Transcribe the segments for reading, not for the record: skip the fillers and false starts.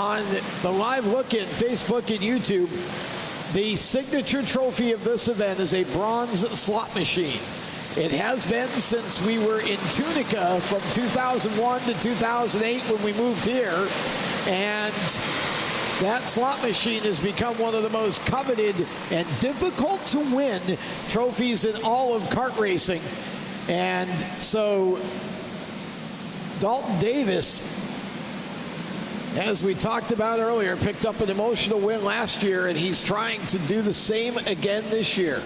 on the live look-in, Facebook and YouTube, the signature trophy of this event is a bronze slot machine. It has been since we were in Tunica from 2001 to 2008 when we moved here. And that slot machine has become one of the most coveted and difficult to win trophies in all of kart racing. And so Dalton Davis, as we talked about earlier, picked up an emotional win last year, and he's trying to do the same again this year.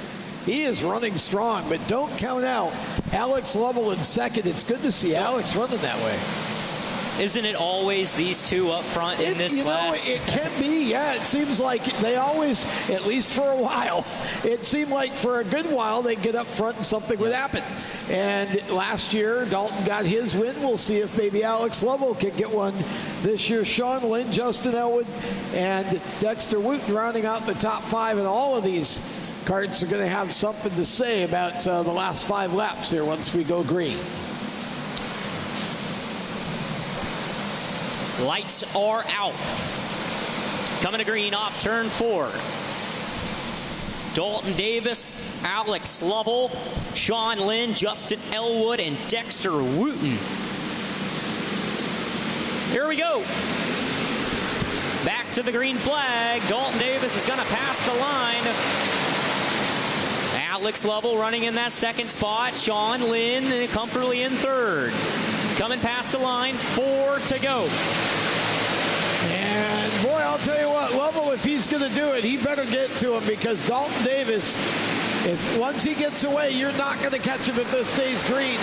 He is running strong, but don't count out Alex Lovell in second. It's good to see Alex running that way. Isn't it always these two up front in this class? It can be, yeah. It seems like they always, at least for a while, it seemed like for a good while they'd get up front and something would happen. And last year, Dalton got his win. We'll see if maybe Alex Lovell can get one this year. Sean Lynn, Justin Elwood, and Dexter Wooten rounding out the top five. And all of these karts are going to have something to say about the last 5 laps here once we go green. Lights are out. Coming to green off turn 4. Dalton Davis, Alex Lovell, Sean Lynn, Justin Elwood, and Dexter Wooten. Here we go. Back to the green flag. Dalton Davis is going to pass the line. Alex Lovell running in that second spot. Sean Lynn comfortably in third. Coming past the line, 4 to go. And boy, I'll tell you what, Lovell, if he's going to do it, he better get to him, because Dalton Davis, if once he gets away, you're not going to catch him if this stays green.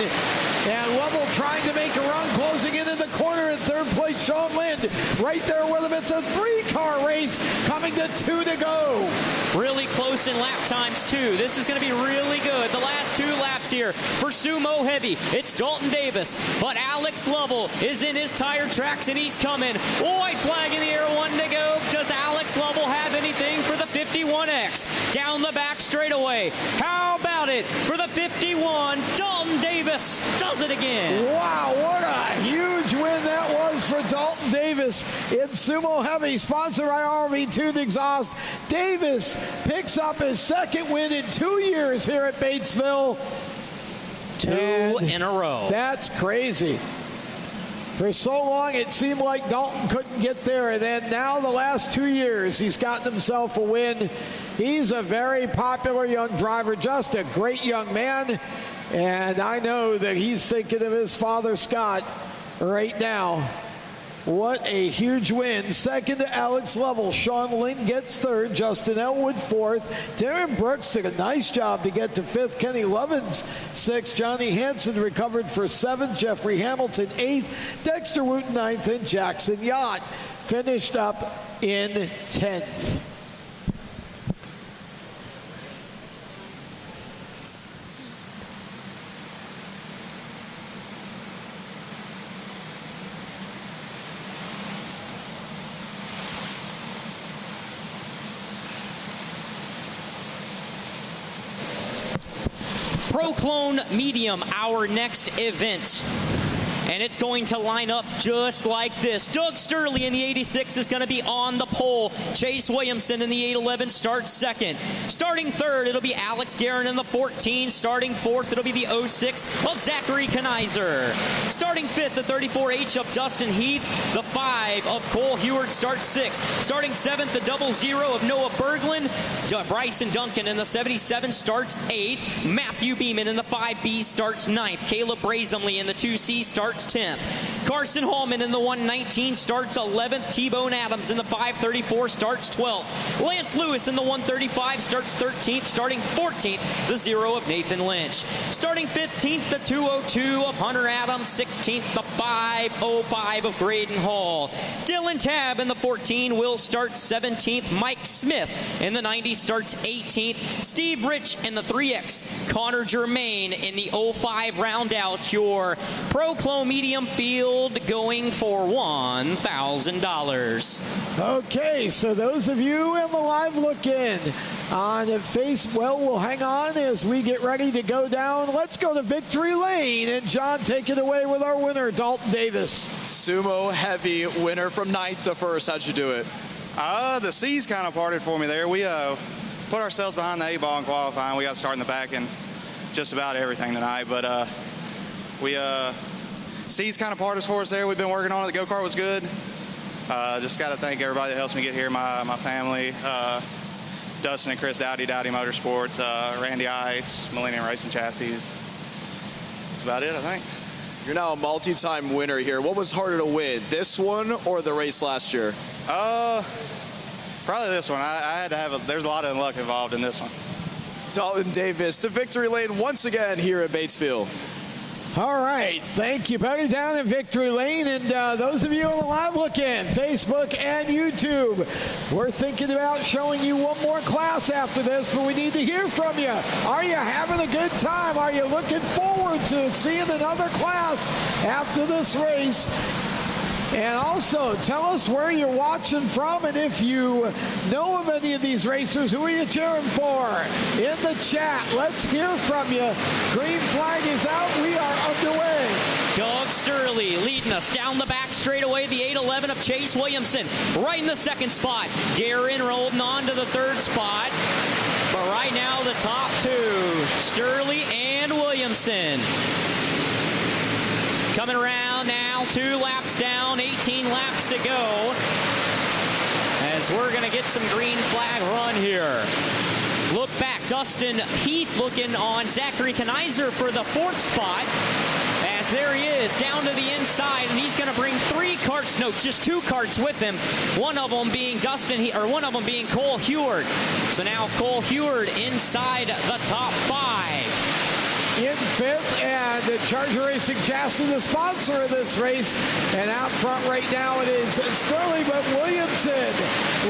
And Lovell trying to make a run, closing in the corner in third place. Sean Lynn right there with him. It's a 3-car race coming to 2 to go. Really close in lap times, too. This is going to be really good. The last 2 laps here for Sumo Heavy. It's Dalton Davis, but Alex Lovell is in his tire tracks, and he's coming. White flag in the air, 1 to go. Does Alex Lovell have anything for the 51X? Down the back straightaway. How about it for the 51? Dalton Davis does it again. Wow, what a huge win that was for Dalton Davis in Sumo Heavy, sponsored by RV Tuned Exhaust. Davis picks up his second win in 2 years here at Batesville. 2 in a row. That's crazy. For so long, it seemed like Dalton couldn't get there, and then now the last 2 years, he's gotten himself a win. He's a very popular young driver, just a great young man, and I know that he's thinking of his father, Scott, right now. What a huge win. Second to Alex Lovell. Sean Lynn gets third. Justin Elwood fourth. Darren Brooks did a nice job to get to fifth. Kenny Lovins sixth. Johnny Hansen recovered for seventh. Jeffrey Hamilton eighth. Dexter Wooten ninth. And Jackson Yacht finished up in 10th. Proclone Medium, our next event. And it's going to line up just like this. Doug Sturley in the 86 is going to be on the pole. Chase Williamson in the 811 starts second. Starting third, it'll be Alex Guerin in the 14. Starting fourth, it'll be the 06 of Zachary Kanizer. Starting fifth, the 34H of Dustin Heath. The 5 of Cole Heward starts sixth. Starting seventh, the 00 of Noah Berglund. Bryson Duncan in the 77 starts eighth. Matthew Beeman in the 5B starts ninth. Caleb Brazenly in the 2C starts 10th. Carson Hallman in the 119 starts 11th. T-Bone Adams in the 534 starts 12th. Lance Lewis in the 135 starts 13th. Starting 14th, the 0 of Nathan Lynch. Starting 15th, the 202 of Hunter Adams. 16th, the 505 of Graydon Hall. Dylan Tabb in the 14 will start 17th. Mike Smith in the 90 starts 18th. Steve Rich in the 3X. Connor Germain in the 05 round out your Proclone medium field going for $1,000. Okay, so those of you in the live look-in on we'll hang on as we get ready to go down. Let's go to victory lane, and John, take it away with our winner, Dalton Davis. Sumo heavy winner from 9th to 1st. How'd you do it? The C's kind of parted for me there. We put ourselves behind the 8-ball in qualifying. We got to start in the back and just about everything tonight. But C's kind of parted for us there. We've been working on it. The go-kart was good. Just got to thank everybody that helps me get here, my family, Dustin and Chris Dowdy Motorsports, Randy Ice, Millennium Racing Chassis. That's about it, I think. You're now a multi-time winner here. What was harder to win, this one or the race last year? Probably this one. I had to have there's a lot of luck involved in this one. Dalton Davis to victory lane once again here at Batesville. All right, thank you, buddy, down in victory lane. And those of you on the live look-in, Facebook and YouTube, we're thinking about showing you one more class after this, but we need to hear from you. Are you having a good time? Are you looking forward to seeing another class after this race? And also, tell us where you're watching from, and if you know of any of these racers, who are you cheering for? In the chat, let's hear from you. Green flag is out. We are underway. Doug Sturley leading us down the back straightaway. The 811 of Chase Williamson right in the second spot. Guerin holding on to the third spot. But right now, the top two, Sturley and Williamson. Coming around now, 2 laps down, 18 laps to go. As we're going to get some green flag run here. Look back, Dustin Heath looking on Zachary Kanizer for the 4th spot. As there he is, down to the inside, and he's going to bring 3 karts, no, just 2 karts with him. One of them being one of them being Cole Heward. So now Cole Heward inside the top 5. In 5th, and Charger Racing Chassis, the sponsor of this race. And out front right now it is Sturley, but Williamson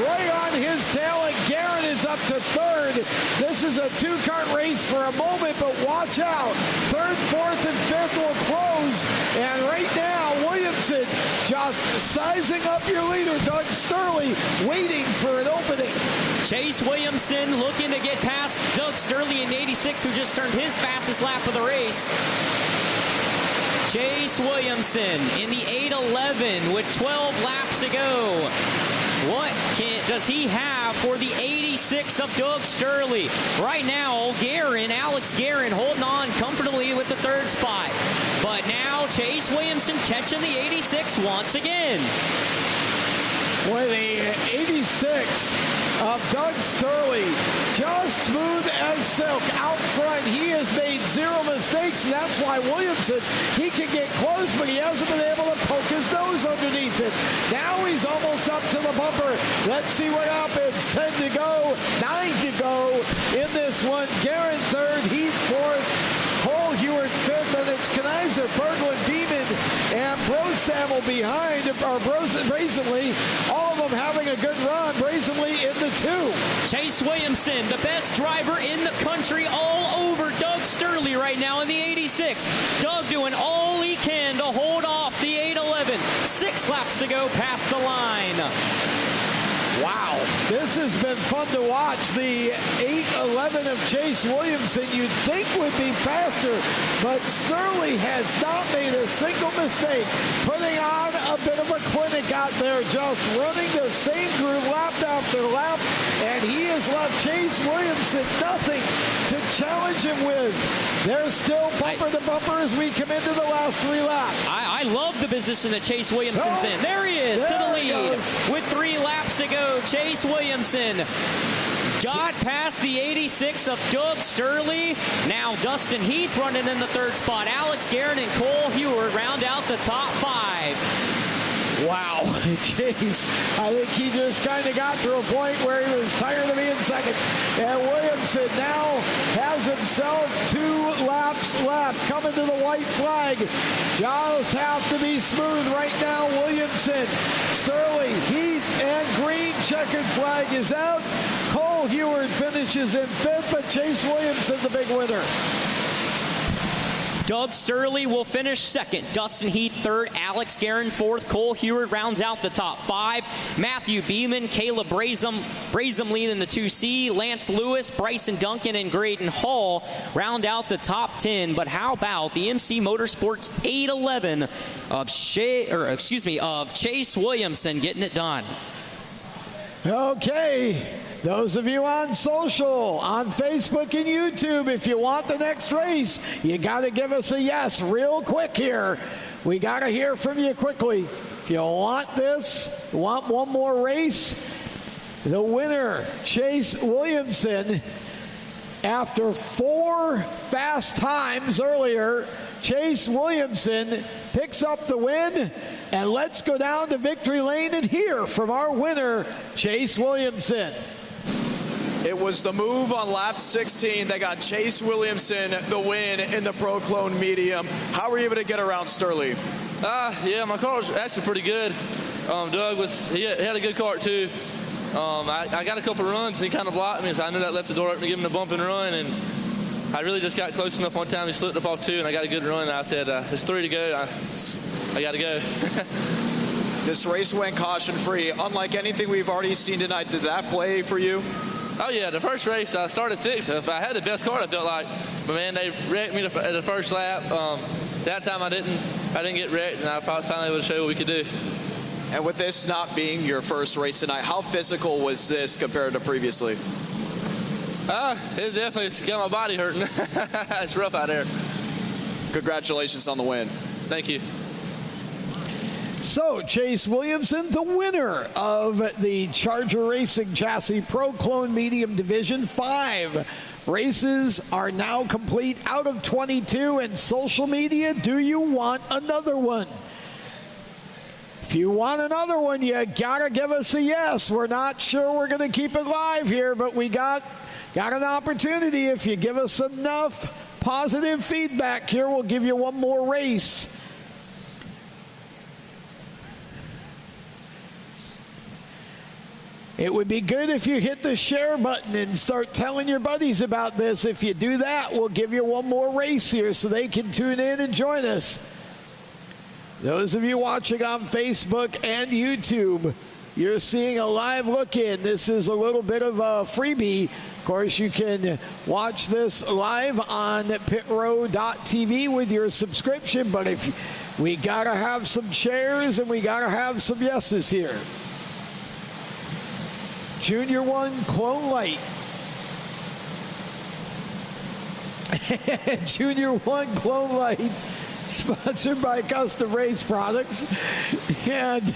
right on his tail, and Guerin is up to 3rd. This is a 2-kart race for a moment, but watch out. 3rd, 4th, and 5th will close. And right now, Williamson just sizing up your leader, Doug Sturley, waiting for an opening. Chase Williamson looking to get past Doug Sturley in the 86, who just turned his fastest lap of the race. Chase Williamson in the 811 with 12 laps to go. What does he have for the 86 of Doug Sturley? Right now, Alex Guerin holding on comfortably with the 3rd spot. But now Chase Williamson catching the 86 once again. With the 86 of Doug Sturley, just smooth as silk out front. He has made 0 mistakes, and that's why Williamson, he can get close, but he hasn't been able to poke his nose underneath it. Now he's almost up to the bumper. Let's see what happens. 10 to go, 9 to go in this one. Guerin 3rd, Heath 4th, Cole Heward 5th, and it's Kanizer, Berglund, Beeman, and Brosammel behind, or Brazenly. All of them having a good run. Brazenly in the 2. Chase Williamson, the best driver in the country, all over Doug Sturley right now in the 86. Doug doing all he can to hold off the 811. 6 laps to go past the line. Wow, this has been fun to watch. The 811 of Chase Williamson you'd think would be faster, but Sturley has not made a single mistake, putting on a bit of a clinic out there, just running the same groove lap after lap, and he has left Chase Williamson nothing to challenge him with. They're still bumper to bumper as we come into the last 3 laps. I love the position that Chase Williamson's in. There he is, to the lead with 3 laps to go. Chase Williamson got past the 86 of Doug Sturley. Now Dustin Heath running in the 3rd spot. Alex Guerin and Cole Heward round out the top 5. Wow, Chase, I think he just kind of got to a point where he was tired of being 2nd. And Williamson now has himself 2 laps left. Coming to the white flag. Just have to be smooth right now. Williamson, Sturley, Heath, and green checkered flag is out. Cole Heward finishes in 5th, but Chase Williamson the big winner. Doug Sturley will finish second. Dustin Heath third. Alex Guerin fourth. Cole Heward rounds out the top 5. Matthew Beeman, Caleb Brazenly in the 2C. Lance Lewis, Bryson Duncan, and Graydon Hall round out the top 10. But how about the MC Motorsports 811 of Chase Williamson getting it done? Okay, those of you on social, on Facebook and YouTube, if you want the next race, you got to give us a yes real quick here. We got to hear from you quickly. If you want this, want one more race, the winner, Chase Williamson, after 4 fast times earlier, Chase Williamson picks up the win. And let's go down to victory lane and hear from our winner, Chase Williamson. It was the move on lap 16 that got Chase Williamson the win in the Pro Clone Medium. How were you able to get around Sturley? Yeah, my car was actually pretty good. Doug he had a good kart too. I got a couple runs and he kind of blocked me, so I knew that left the door open to give him the bump and run. And I really just got close enough one time. He slipped up off 2, and I got a good run. And I said, "It's 3 to go. I got to go." This race went caution-free. Unlike anything we've already seen tonight, did that play for you? Oh, yeah. The first race, I started 6th. If I had the best car, I felt like. But, man, they wrecked me at the first lap. That time I didn't get wrecked, and I was finally able to show what we could do. And with this not being your first race tonight, how physical was this compared to previously? It definitely got my body hurting. It's rough out there. Congratulations on the win. Thank you. So, Chase Williamson, the winner of the Charger Racing Chassis Pro Clone Medium Division. 5 races are now complete out of 22. And social media, do you want another one? If you want another one, you gotta give us a yes. We're not sure we're gonna keep it live here, but we got an opportunity. If you give us enough positive feedback here, we'll give you one more race. It would be good if you hit the share button and start telling your buddies about this. If you do that, we'll give you one more race here so they can tune in and join us. Those of you watching on Facebook and YouTube, you're seeing a live look in. This is a little bit of a freebie. Of course, you can watch this live on pitrow.tv with your subscription, but we got to have some shares and we got to have some yeses here. Junior 1 Clone Light. Junior 1 Clone Light, sponsored by Custom Race Products. And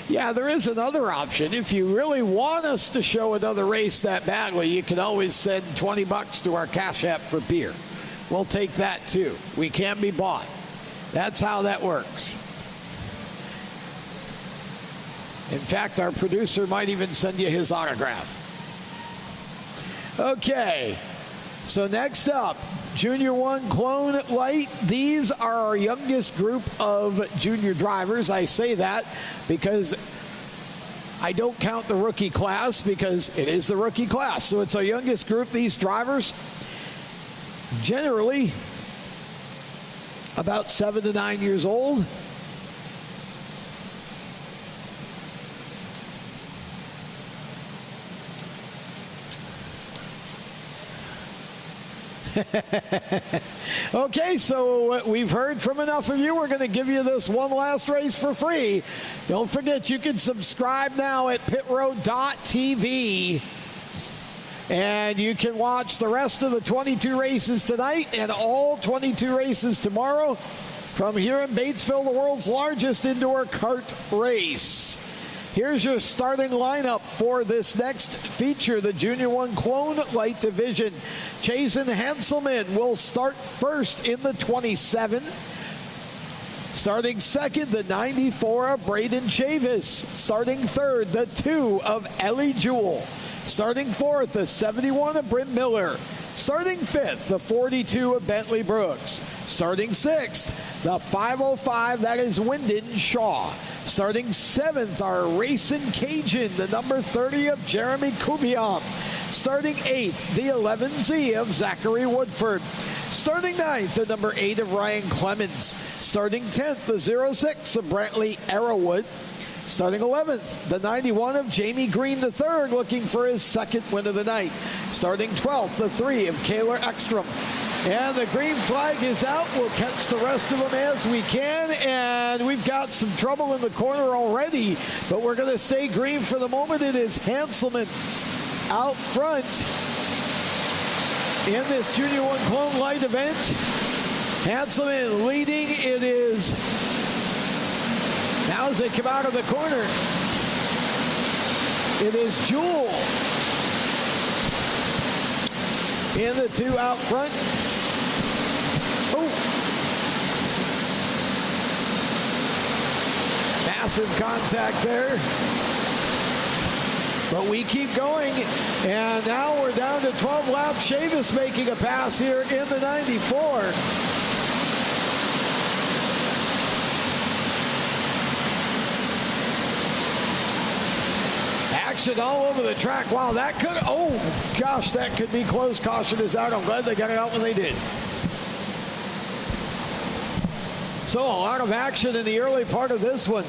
yeah, there is another option. If you really want us to show another race that badly, you can always send $20 to our Cash App for beer. We'll take that too. We can be bought. That's how that works. In fact, our producer might even send you his autograph. Okay, so next up, Junior 1 Clone Light. These are our youngest group of junior drivers. I say that because I don't count the rookie class because it is the rookie class. So it's our youngest group. These drivers, generally about 7 to 9 years old. Okay, so we've heard from enough of you. We're going to give you this one last race for free. Don't forget, you can subscribe now at pitrow.tv. And you can watch the rest of the 22 races tonight and all 22 races tomorrow from here in Batesville, the world's largest indoor kart race. Here's your starting lineup for this next feature, the Junior 1 Clone Light Division. Chasen Hanselman will start first in the 27. Starting second, the 94 of Braden Chavis. Starting third, the 2 of Ellie Jewell. Starting fourth, the 71 of Bryn Miller. Starting fifth, the 42 of Bentley Brooks. Starting sixth, the 505, that is Wyndon Shaw. Starting seventh, our Racing Cajun, the number 30 of Jeremy Cuvion. Starting 8th, the 11Z of Zachary Woodford. Starting 9th, the number 8 of Ryan Clemens. Starting 10th, the 06 of Brantley Arrowwood. Starting 11th, the 91 of Jamie Green III, looking for his second win of the night. Starting 12th, the 3 of Kaylor Ekstrom. And the green flag is out. We'll catch the rest of them as we can. And we've got some trouble in the corner already, but we're going to stay green for the moment. It is Hanselman out front in this Junior 1 Clone Light event. Hanselman leading. It is now as they come out of the corner. It is Jewel in the 2 out front. Oh. Massive contact there. But we keep going, and now we're down to 12 laps. Chavis making a pass here in the 94. Action all over the track. Wow, that could, oh gosh, that could be close. Caution is out. I'm glad they got it out when they did. So a lot of action in the early part of this one.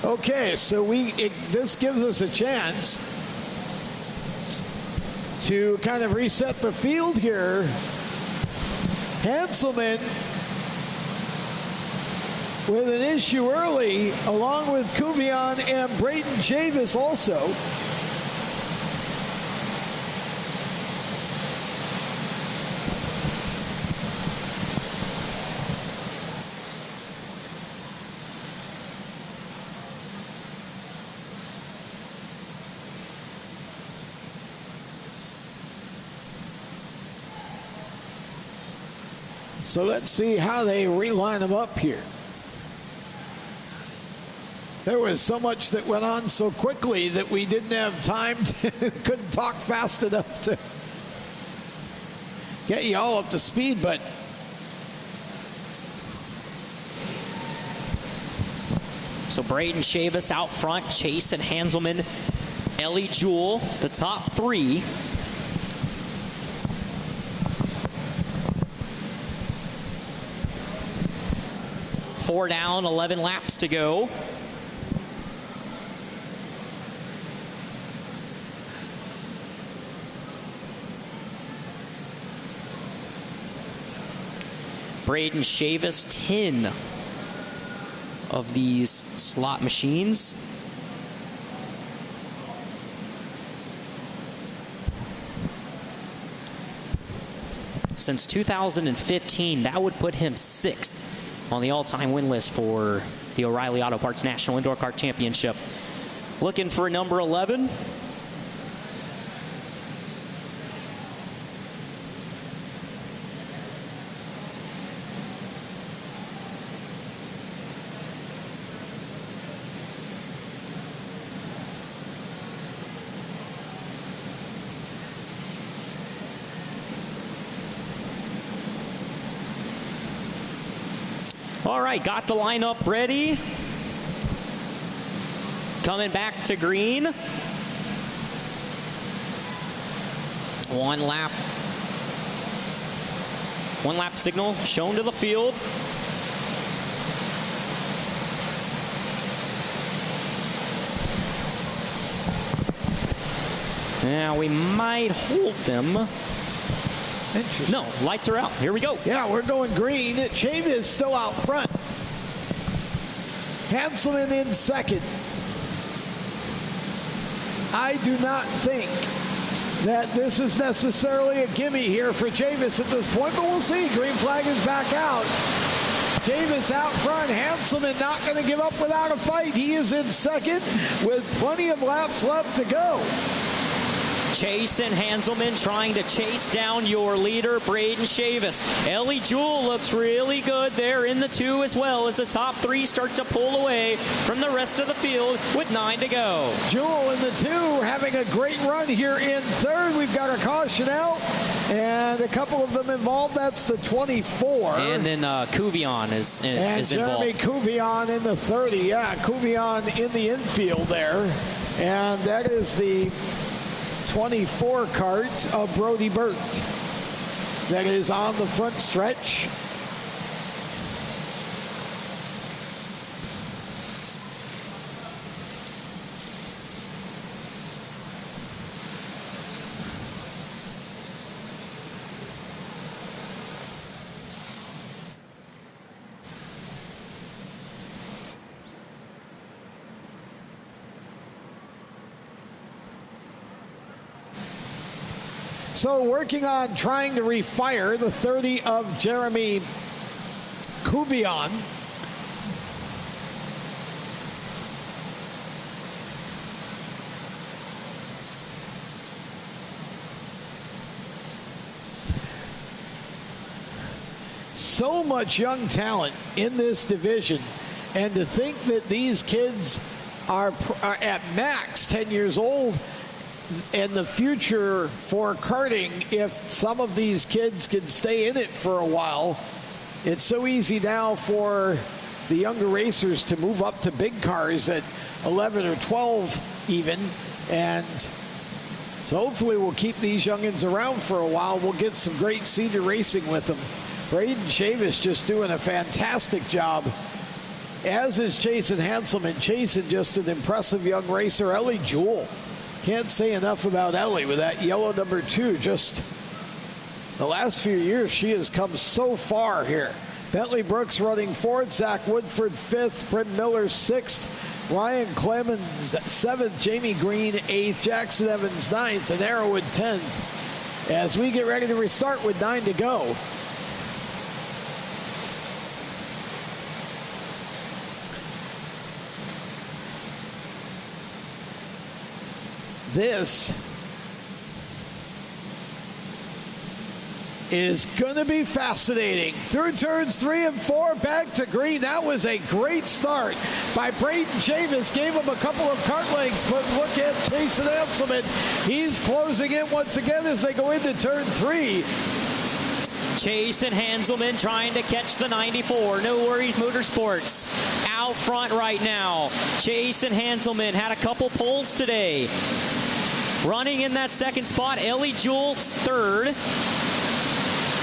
Okay, so this gives us a chance to kind of reset the field here. Hanselman with an issue early, along with Kuvion and Brayton Chavis also. So let's see how they reline them up here. There was so much that went on so quickly that we didn't have time to, couldn't talk fast enough to get you all up to speed, but so Brayton Chavis out front, Chase and Hanselman, Ellie Jewell, the top 3. Four down, 11 laps to go. Brayton Chavis, 10 of these slot machines. Since 2015, that would put him 6th on the all-time win list for the O'Reilly Auto Parts National Indoor Kart Championship. Looking for number 11. All right, got the lineup ready. Coming back to green. One lap signal shown to the field. Now we might hold them. No, lights are out. Here we go. Yeah, we're going green. Chavis still out front. Hanselman in second. I do not think that this is necessarily a gimme here for Chavis at this point, but we'll see. Green flag is back out. Chavis out front. Hanselman not going to give up without a fight. He is in second with plenty of laps left to go. Jason Hanselman trying to chase down your leader, Braden Chavis. Ellie Jewell looks really good there in the 2 as well as the top 3 start to pull away from the rest of the field with 9 to go. Jewell in the 2 having a great run here in 3rd. We've got a caution out and a couple of them involved. That's the 24. And then Cuvion is involved. Jeremy Cuvion in the 30. Yeah, Cuvion in the infield there. And that is the 24 kart of Brody Burt. That is on the front stretch. So working on trying to refire the 30 of Jeremy Cuvion. So much young talent in this division, and to think that these kids are at max 10 years old. And the future for karting, if some of these kids can stay in it for a while, it's so easy now for the younger racers to move up to big cars at 11 or 12 even. And so hopefully we'll keep these youngins around for a while. We'll get some great senior racing with them. Braden Chavis just doing a fantastic job, as is Jason Hanselman. Jason just an impressive young racer. Ellie Jewell. Can't say enough about Ellie with that yellow number 2. Just the last few years, she has come so far here. Bentley Brooks running 4th, Zach Woodford 5th, Bryn Miller 6th, Ryan Clemens 7th, Jamie Green 8th, Jackson Evans 9th, and Arrowwood 10th. As we get ready to restart with 9 to go. This is going to be fascinating. Through turns 3 and 4, back to green. That was a great start by Braden Chavis. Gave him a couple of kart lengths, but look at Jason Hanselman. He's closing in once again as they go into turn 3. Jason Hanselman trying to catch the 94. No Worries Motorsports out front right now. Jason Hanselman had a couple poles today. Running in that 2nd spot, Ellie Jewell's 3rd.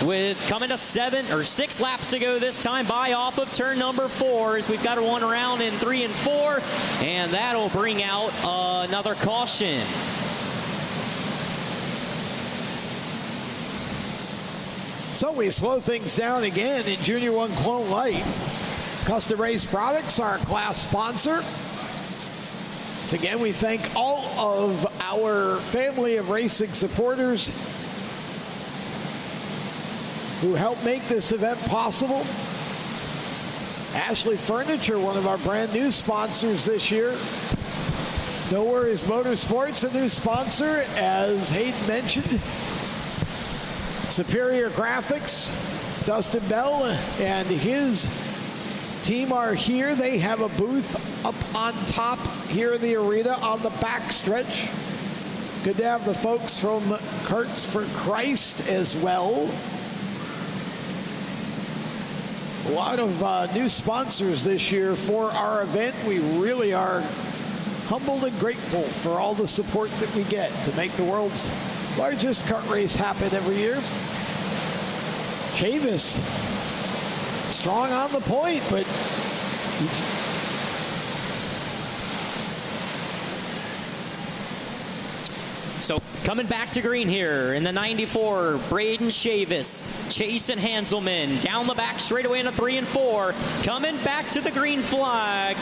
With coming to 6 laps to go this time by off of turn number 4 as we've got one around in 3 and 4. And that'll bring out another caution. So we slow things down again in Junior 1 Clone Light. Custom Race Products, our class sponsor. So again, we thank all of our family of racing supporters who help make this event possible. Ashley Furniture, one of our brand new sponsors this year. No Worries Motorsports, a new sponsor, as Hayden mentioned. Superior Graphics, Dustin Bell and his team are here. They have a booth up on top here in the arena on the back stretch. Good to have the folks from Karts for Christ as well. A lot of new sponsors this year for our event. We really are humbled and grateful for all the support that we get to make the world's largest kart race happen every year. Chavis, strong on the point, but so coming back to green here in the 94, Braden Chavis, Jason Hanselman down the back straightaway in a 3 and 4, coming back to the green flag.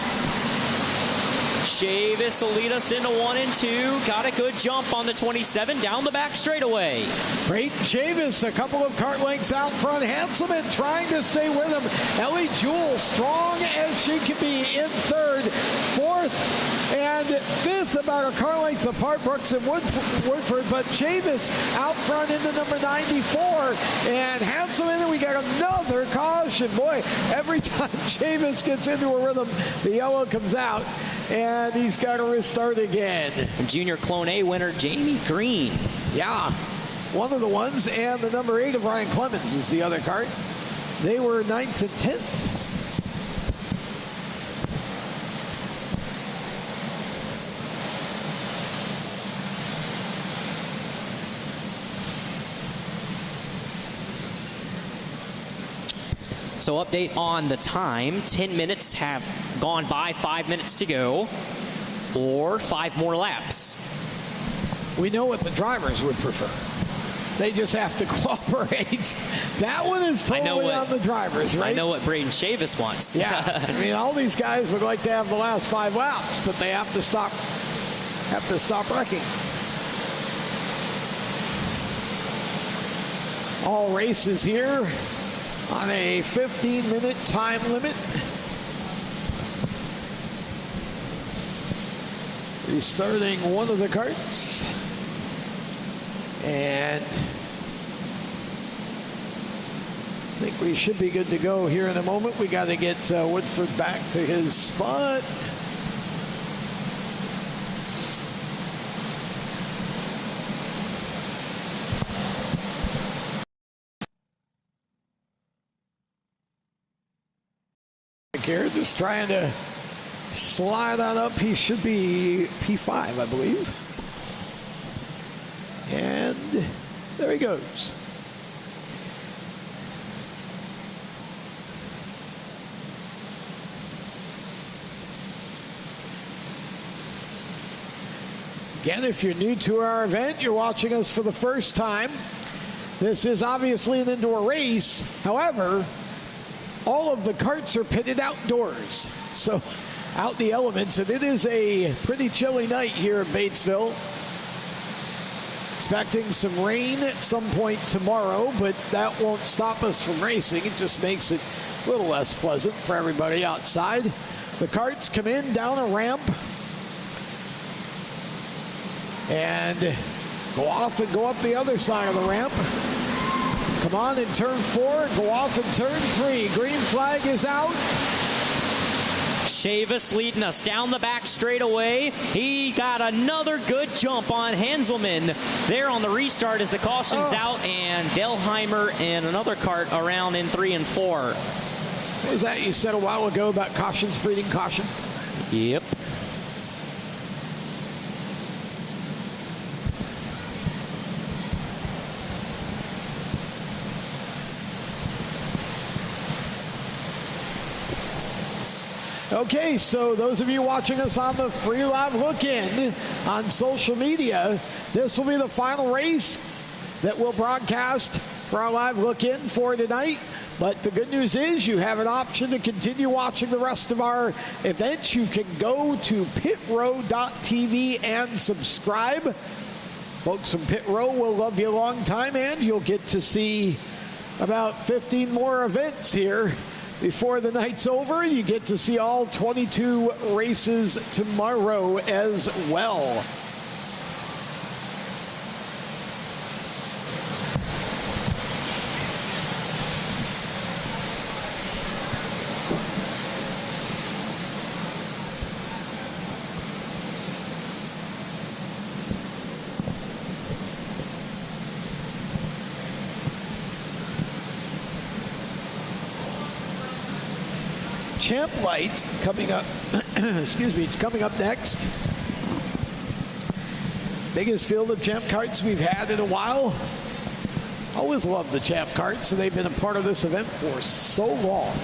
Chavis will lead us into 1 and 2. Got a good jump on the 27 down the back straightaway. Braden Chavis, a couple of kart lengths out front. Hanselman trying to stay with him. Ellie Jewell, strong as she can be in 3rd. 4th, And fifth, about a car length apart, Brooks and Woodford, but Chavis out front into number 94. And Hanselman, and we got another caution. Boy, every time Chavis gets into a rhythm, the yellow comes out, and he's got to restart again. Junior Clone A winner, Jamie Green. Yeah, one of the ones, and the number 8 of Ryan Clemens is the other kart. They were 9th and 10th. So update on the time. 10 minutes have gone by, 5 minutes to go, or 5 more laps. We know what the drivers would prefer. They just have to cooperate. That one is totally on the drivers, right? I know what Braden Chavis wants. Yeah, I mean, all these guys would like to have the last 5 laps, but they have to stop wrecking. All races here on a 15-minute time limit. Restarting one of the karts. And I think we should be good to go here in a moment. We got to get Woodford back to his spot. Here, just trying to slide on up. He should be P5, I believe. And there he goes. Again, if you're new to our event, you're watching us for the first time. This is obviously an indoor race. However, all of the karts are pitted outdoors, so out in the elements, and it is a pretty chilly night here in Batesville. Expecting some rain at some point tomorrow, but that won't stop us from racing. It just makes it a little less pleasant for everybody outside. The karts come in down a ramp and go off and go up the other side of the ramp. Come on in turn 4 and go off in turn 3. Green flag is out. Chavis leading us down the back straightaway. He got another good jump on Hanselman there on the restart as the caution's out, and Delheimer and another kart around in 3 and 4. What was that you said a while ago about cautions breeding cautions? Yep. Okay, so those of you watching us on the free live look-in on social media, this will be the final race that we'll broadcast for our live look-in for tonight. But the good news is you have an option to continue watching the rest of our events. You can go to pitrow.tv and subscribe. Folks from Pit Row will love you a long time, and you'll get to see about 15 more events here before the night's over. You get to see all 22 races tomorrow as well. Champ Light coming up, excuse me, coming up next. Biggest field of Champ karts we've had in a while. Always loved the Champ karts, and they've been a part of this event for so long.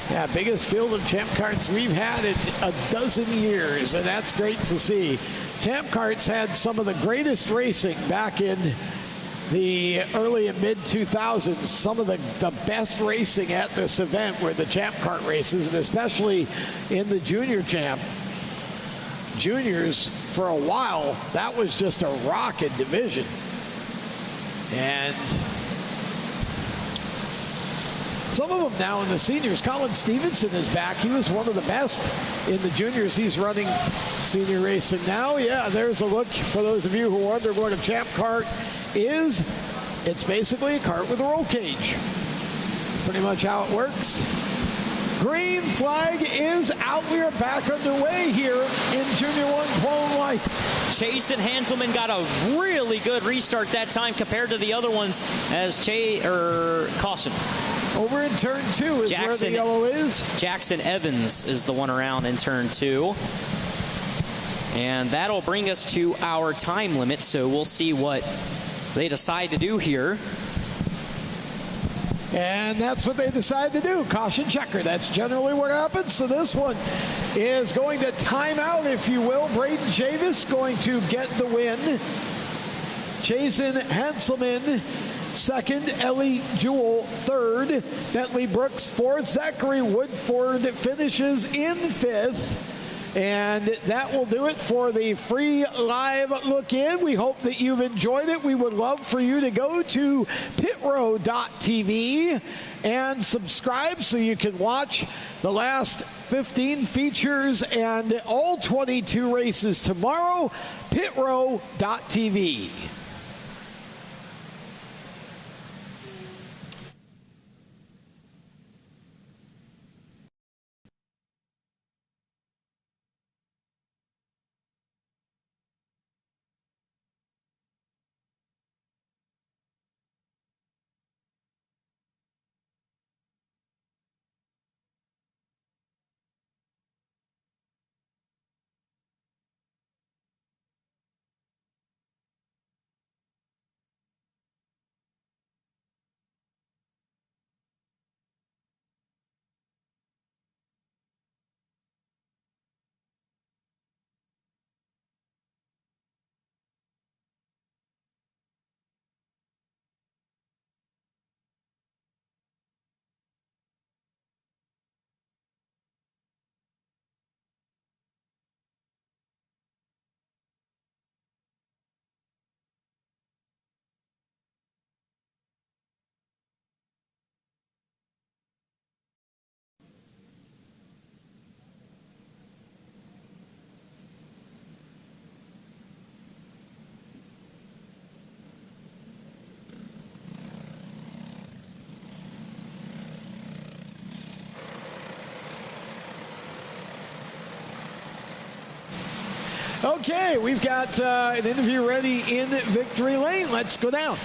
Yeah, biggest field of Champ karts we've had in a dozen years, and that's great to see. Champ karts had some of the greatest racing back in the early and mid-2000s. Some of the best racing at this event were the Champ kart races, and especially in the Junior Champ. Juniors, for a while, that was just a rocking division. And some of them now in the seniors. Colin Stevenson is back. He was one of the best in the juniors. He's running senior racing now. Yeah, there's a look for those of you who wonder what a Champ Kart is. It's basically a kart with a roll cage. Pretty much how it works. Green flag is out. We are back underway here in Junior 1 Clone Life. Chase and Hanselman got a really good restart that time compared to the other ones as caution. Over in turn 2 is where the yellow is. Jackson Evans is the one around in turn 2. And that'll bring us to our time limit, so we'll see what they decide to do here. And that's what they decide to do. Caution checker. That's generally what happens. So this one is going to time out, if you will. Braden Chavis going to get the win. Jason Hanselman second. Ellie Jewell third. Bentley Brooks fourth. Zachary Woodford finishes in fifth. And that will do it for the free live look in. We hope that you've enjoyed it. We would love for you to go to pitrow.tv and subscribe so you can watch the last 15 features and all 22 races tomorrow. pitrow.tv. Okay, we've got an interview ready in Victory Lane. Let's go down.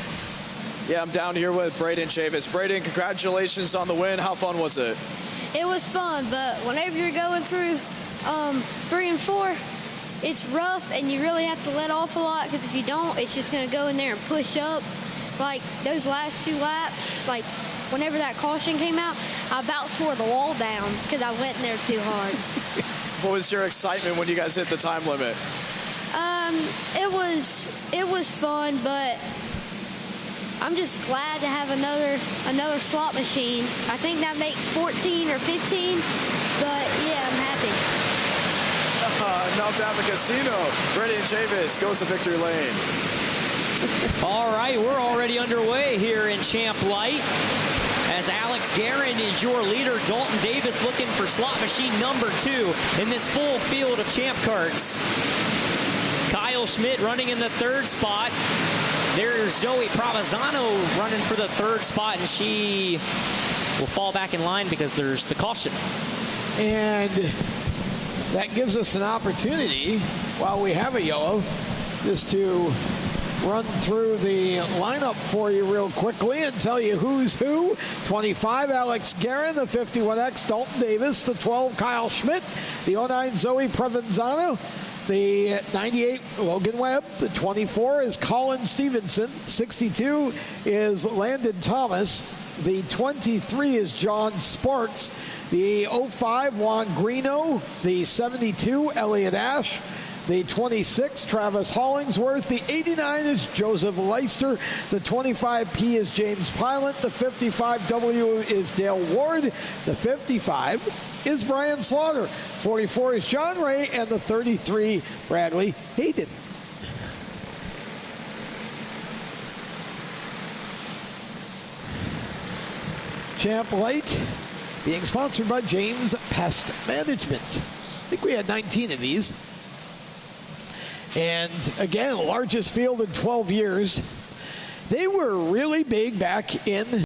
Yeah, I'm down here with Braden Chavis. Braden, congratulations on the win. How fun was it? It was fun, but whenever you're going through 3 and 4, it's rough, and you really have to let off a lot, because if you don't, it's just going to go in there and push up. Like those last 2 laps, like whenever that caution came out, I about tore the wall down because I went in there too hard. What was your excitement when you guys hit the time limit? It was fun, but I'm just glad to have another slot machine. I think that makes 14 or 15, but yeah, I'm happy. Knocked out the casino. Braden Chavis goes to Victory Lane. All right, we're already underway here in Champ Light. As Alex Guerin is your leader, Dalton Davis looking for slot machine number 2 in this full field of Champ Karts. Kyle Schmidt running in the 3rd spot. There's Zoe Provenzano running for the 3rd spot, and she will fall back in line because there's the caution. And that gives us an opportunity, while we have a yellow, just to run through the lineup for you real quickly and tell you who's who. 25, Alex Guerin. The 51X, Dalton Davis. The 12, Kyle Schmidt. The 09, Zoe Provenzano. The 98, Logan Webb. The 24 is Colin Stevenson. 62 is Landon Thomas. The 23 is John Sparks. The 05, Juan Greeno. The 72, Elliot Ash. The 26, Travis Hollingsworth. The 89 is Joseph Leister. The 25P is James Pilot. The 55W is Dale Ward. The 55 is Brian Slaughter. 44 is John Ray. And the 33, Bradley Hayden. Champ Light being sponsored by James Pest Management. I think we had 19 of these. And again, largest field in 12 years. They were really big back in